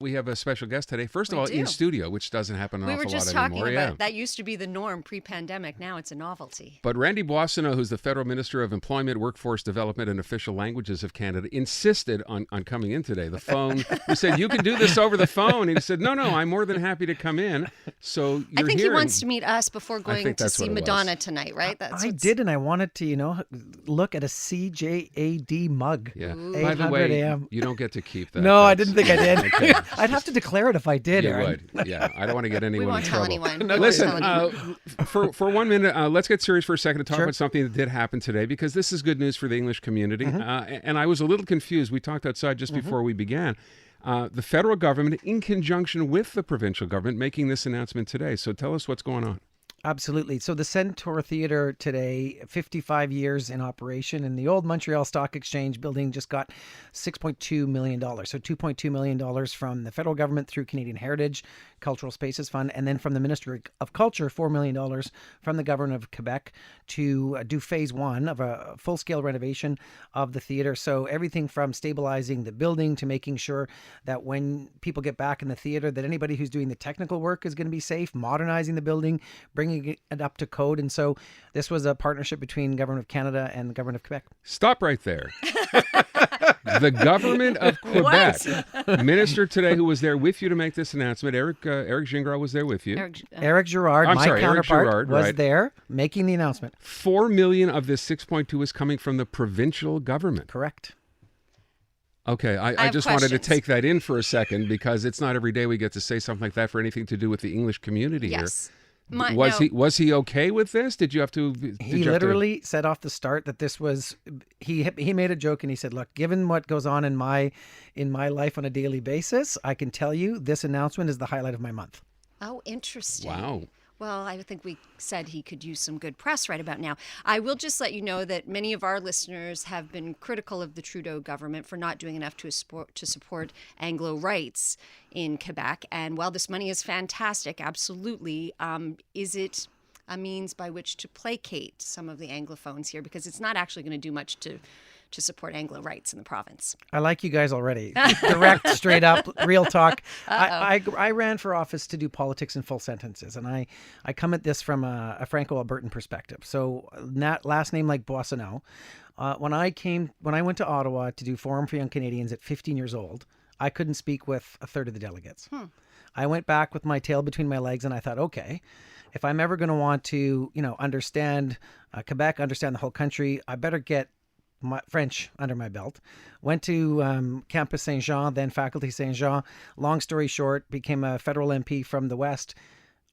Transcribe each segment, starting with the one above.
We have a special guest today. First of We all, do. in studio, which doesn't happen an We were awful just lot talking anymore. about Yeah. that used to be the norm pre-pandemic. Now it's a novelty. But Randy Boissonnault, who's the Federal Minister of Employment, Workforce Development, and Official Languages of Canada, insisted on coming in today. The phone, we said, you can do this over the phone. And he said, no, I'm more than happy to come in. So I you're think here. he wants to meet us before going think to that's see what it was. Madonna tonight, right? I did, and I wanted to, look at a CJAD mug. Yeah. Ooh. By the 800 way, AM. you don't get to keep that. No, I That's- didn't think I did. Okay. I'd have to declare it if I did, You Aaron. would. Yeah. I don't want to get anyone We won't in tell trouble. anyone. We won't Listen, tell anyone. for 1 minute, let's get serious for a second to talk Sure. about something that did happen today, because this is good news for the English community. And I was a little confused. We talked outside just before we began. The federal government, in conjunction with the provincial government, making this announcement today. So tell us what's going on. Absolutely. So the Centaur Theatre today, 55 years in operation, and the old Montreal Stock Exchange building just got $6.2 million. So $2.2 million from the federal government through Canadian Heritage Cultural Spaces Fund, and then from the Ministry of Culture, $4 million from the government of Quebec to do phase one of a full-scale renovation of the theatre. So everything from stabilizing the building to making sure that when people get back in the theatre, that anybody who's doing the technical work is going to be safe, modernizing the building, bringing it up to code. And so this was a partnership between Government of Canada and the Government of Quebec. Stop right there. The government of Quebec, minister today who was there with you to make this announcement, Eric Gingras was there with you. Eric Girard, I'm my sorry, Eric counterpart, Girard, was right. there making the announcement. 4 million of this 6.2 is coming from the provincial government. Correct. Okay, I have just wanted to questions. take that in for a second, because it's not every day we get to say something like that for anything to do with the English community Yes. here. Was no. he okay with this? Did you have to? He literally said off the start that this was he made a joke and he said, "Look, given what goes on in my life on a daily basis, I can tell you this announcement is the highlight of my month." Oh, interesting. Wow. Well, I think we said he could use some good press right about now. I will just let you know that many of our listeners have been critical of the Trudeau government for not doing enough to support Anglo rights in Quebec. And while this money is fantastic, absolutely, is it a means by which to placate some of the Anglophones here? Because it's not actually going to do much to support Anglo rights in the province. I like you guys already. Direct, straight up, real talk. I ran for office to do politics in full sentences, and I come at this from a Franco-Albertan perspective. So last name like Boissonnault. When I went to Ottawa to do Forum for Young Canadians at 15 years old, I couldn't speak with a third of the delegates. I went back with my tail between my legs, and I thought, okay, if I'm ever going to want to, understand Quebec, understand the whole country, I better get my French under my belt. Went to Campus Saint-Jean, then Faculty Saint-Jean. Long story short, became a federal MP from the West.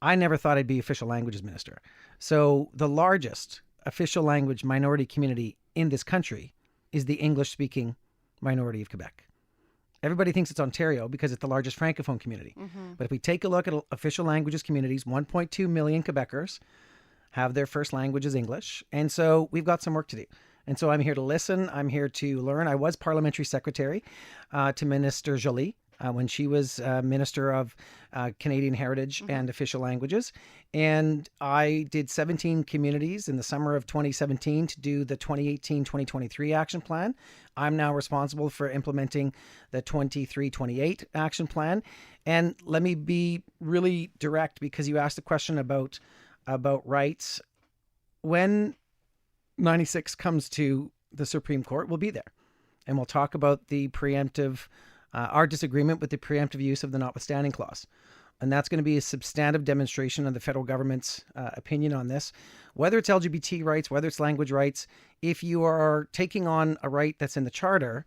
I never thought I'd be official languages minister. So the largest official language minority community in this country is the English-speaking minority of Quebec. Everybody thinks it's Ontario because it's the largest Francophone community. But if we take a look at official languages communities, 1.2 million Quebecers have their first language as English. And so we've got some work to do. And so I'm here to listen. I'm here to learn. I was parliamentary secretary to Minister Joly when she was Minister of Canadian Heritage and Official Languages. And I did 17 communities in the summer of 2017 to do the 2018-2023 action plan. I'm now responsible for implementing the 23-28 action plan. And let me be really direct, because you asked a question about rights. When 96 comes to the Supreme Court, we'll be there. And we'll talk about the preemptive, our disagreement with the preemptive use of the notwithstanding clause. And that's going to be a substantive demonstration of the federal government's opinion on this. Whether it's LGBT rights, whether it's language rights, if you are taking on a right that's in the charter,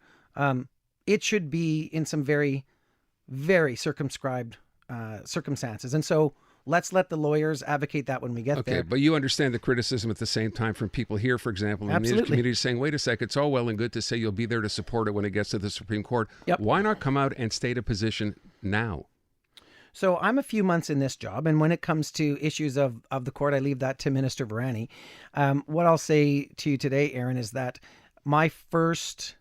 it should be in some very, very circumscribed circumstances. And so let's let the lawyers advocate that when we get there. Okay, but you understand the criticism at the same time from people here, for example, in the Indigenous community saying, wait a sec, it's all well and good to say you'll be there to support it when it gets to the Supreme Court. Yep. Why not come out and state a position now? So I'm a few months in this job, and when it comes to issues of the court, I leave that to Minister Varani. What I'll say to you today, Aaron, is that my first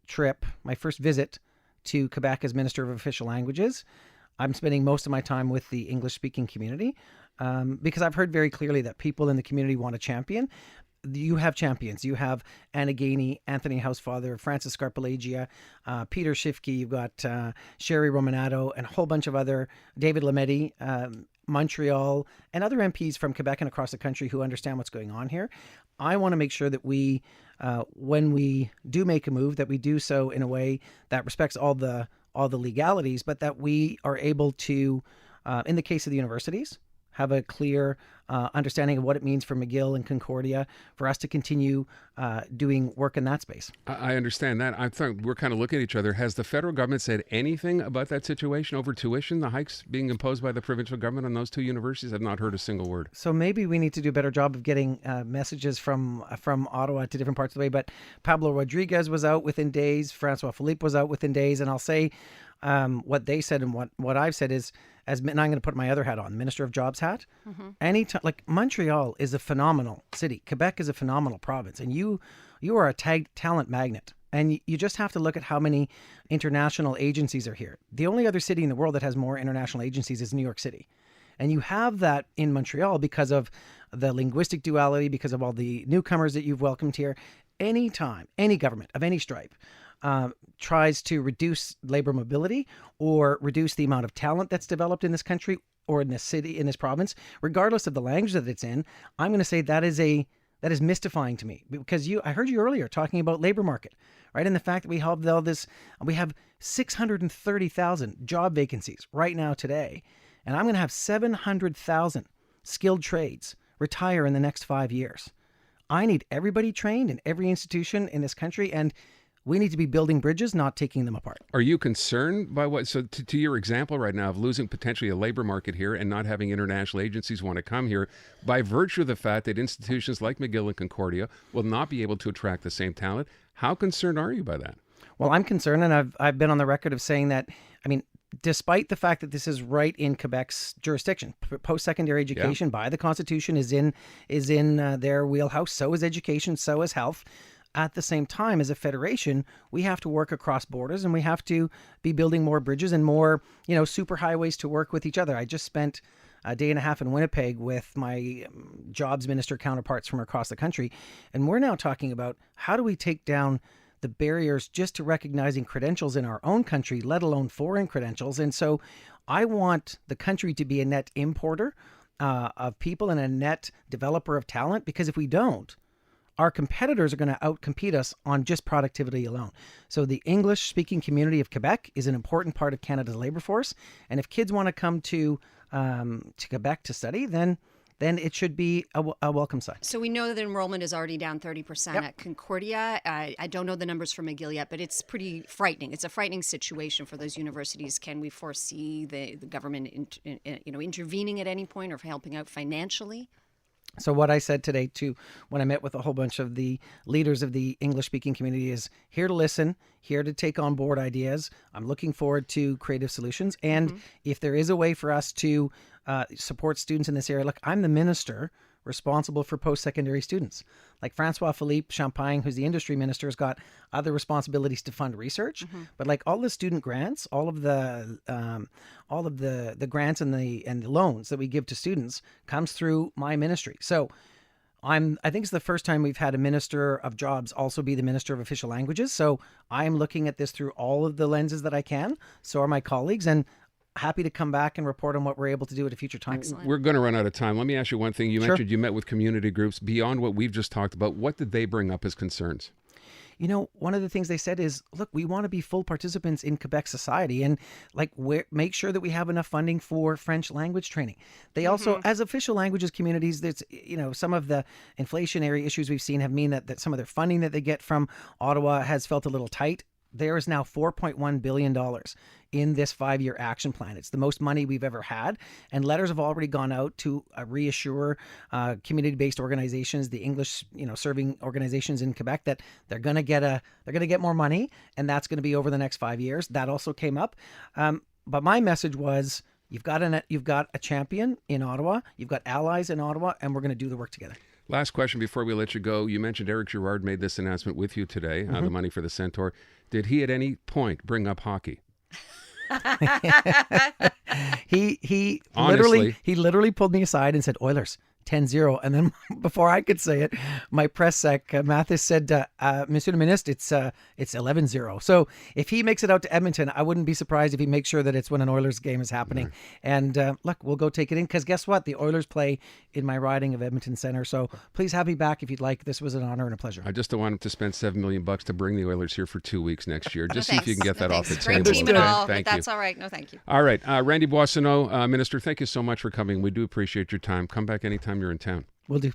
visit to Quebec as Minister of Official Languages, I'm spending most of my time with the English-speaking community because I've heard very clearly that people in the community want to champion. you have champions. You have Anna Gainey, Anthony Housefather, Francis Scarpelagia, Peter Schiffke. You've got Sherry Romanato, and a whole bunch of other, David Lametti, Montreal, and other MPs from Quebec and across the country who understand what's going on here. I want to make sure that we, when we do make a move, that we do so in a way that respects all the legalities, but that we are able to, in the case of the universities, have a clear understanding of what it means for McGill and Concordia for us to continue doing work in that space. I understand that. I thought we're kind of looking at each other. Has the federal government said anything about that situation over tuition, the hikes being imposed by the provincial government on those two universities? I've not heard a single word. So maybe we need to do a better job of getting messages from Ottawa to different parts of the way. But Pablo Rodriguez was out within days. Francois Philippe was out within days. And I'll say what they said and what I've said is, and I'm going to put my other hat on, Minister of Jobs hat. Mm-hmm. Anytime, like Montreal is a phenomenal city. Quebec is a phenomenal province. And you are a talent magnet. And you just have to look at how many international agencies are here. The only other city in the world that has more international agencies is New York City. And you have that in Montreal because of the linguistic duality, because of all the newcomers that you've welcomed here. Anytime, any government of any stripe tries to reduce labor mobility or reduce the amount of talent that's developed in this country or in this city, in this province, regardless of the language that it's in, I'm going to say that is mystifying to me, because I heard you earlier talking about labor market, right? And the fact that we have 630,000 job vacancies right now today, and I'm going to have 700,000 skilled trades retire in the next 5 years. I need everybody trained in every institution in this country, and we need to be building bridges, not taking them apart. Are you concerned by what? So to your example right now of losing potentially a labor market here and not having international agencies want to come here by virtue of the fact that institutions like McGill and Concordia will not be able to attract the same talent, how concerned are you by that? Well, I'm concerned, and I've been on the record of saying that, I mean, despite the fact that this is right in Quebec's jurisdiction, post-secondary education by the Constitution is in their wheelhouse. So is education, so is health. At the same time, as a federation, we have to work across borders, and we have to be building more bridges and more, superhighways to work with each other. I just spent a day and a half in Winnipeg with my jobs minister counterparts from across the country, and we're now talking about how do we take down the barriers just to recognizing credentials in our own country, let alone foreign credentials. And so I want the country to be a net importer of people and a net developer of talent, because if we don't, our competitors are going to outcompete us on just productivity alone. So the English-speaking community of Quebec is an important part of Canada's labor force. And if kids want to come to Quebec to study, then it should be a welcome sight. So we know that enrollment is already down 30% at Concordia. I don't know the numbers for McGill yet, but it's pretty frightening. It's a frightening situation for those universities. Can we foresee the government intervening at any point or helping out financially? So what I said today, too, when I met with a whole bunch of the leaders of the English-speaking community is here to listen, here to take on board ideas. I'm looking forward to creative solutions. And if there is a way for us to support students in this area, look, I'm the minister responsible for post-secondary students. Like Francois Philippe Champagne, who's the industry minister, has got other responsibilities to fund research. But like all the student grants, all of the grants and the loans that we give to students comes through my ministry. So I think it's the first time we've had a minister of jobs also be the minister of official languages. So I'm looking at this through all of the lenses that I can. So are my colleagues, and happy to come back and report on what we're able to do at a future time. Excellent. We're going to run out of time. Let me ask you one thing. You mentioned you met with community groups. Beyond what we've just talked about, what did they bring up as concerns? One of the things they said is, look, we want to be full participants in Quebec society, and make sure that we have enough funding for French language training. They also, as official languages communities, that's some of the inflationary issues we've seen have mean that some of their funding that they get from Ottawa has felt a little tight. There is now $4.1 billion in this 5-year action plan. It's the most money we've ever had. And letters have already gone out to reassure community-based organizations, the English, serving organizations in Quebec, that they're going to get more money, and that's going to be over the next 5 years. That also came up. But my message was, you've got a champion in Ottawa, you've got allies in Ottawa, and we're going to do the work together. Last question before we let you go. You mentioned Eric Girard made this announcement with you today, the money for the Centaur. Did he at any point bring up hockey? He literally pulled me aside and said, Oilers, 10-0. And then before I could say it, my press sec, Mathis said, Monsieur le Ministre, it's 11-0. So if he makes it out to Edmonton, I wouldn't be surprised if he makes sure that it's when an Oilers game is happening. And look, we'll go take it in, because guess what? The Oilers play in my riding of Edmonton Center. So please have me back if you'd like. This was an honor and a pleasure. I just don't want him to spend $7 million to bring the Oilers here for 2 weeks next year. Just see if you can get that off the Great table. team and all, Thank but you. that's all right. No, thank you. All right. Randy Boissonnault, Minister, thank you so much for coming. We do appreciate your time. Come back anytime you're in town. Will do.